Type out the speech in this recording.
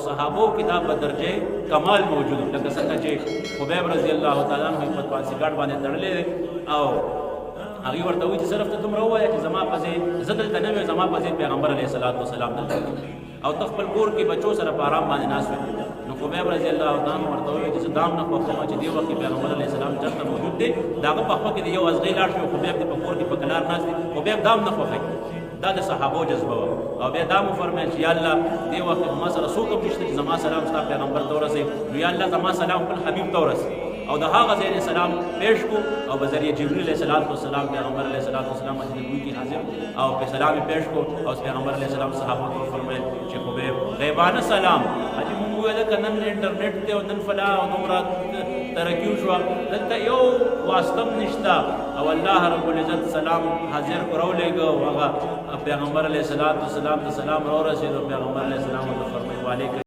صحابو کې دا په درجه کمال موجود لکه څنګه چې خبیب رضی الله تعالی عنہ په پاسګاډ باندې تړلې او هغه ورته وایي چې صرف ته دومره ووایه چې زما په ځای زه دلته نه یم، زما په ځای پیغمبر علیه الصلاۃ والسلام دلته او ته خپل کور کې بچو سره په آرام باندې ناست وې. نو خبیب رضی الله تعالی عنہ ورته وایي چې زه دام نه خوښوم چې دې وخت کې پیغمبر علیه السلام چېرته موجود دی، د هغه په خوا کې د یو ازغی لاړ شي او خبیب دې په کور کې په کلار ناست دی، خبیب دام نه خوښوي. دا د صحابو جذبه وه. او بیا دا مو فرمایل چې یا الله دې وخت کې ما سره څوک هم نشته چې زما سلام ستا پیغمبر ته ورسوي، نو یا الله زما سلام خپل حبیب ته ورسوي. او د هغه ځای سلام پیش کو او بذریعه جبرئیل علیه السلام پیغمبر علیه السلام مسجد نبوي کې حاضر او په سلام پیش کو او پیغمبر علیه السلام صحابه ته فرمایل چې خبیب غیبانه سلام اجي موږ ویل کنن انټرنیټ ته او نن فلا او دومره ترقی شو دلته یو واسطم نشتا او الله رب العزت سلام حاضر کړو لګو هغه پیغمبر علیه السلام ته سلام راو رسید او پیغمبر علیه السلام ته فرمایي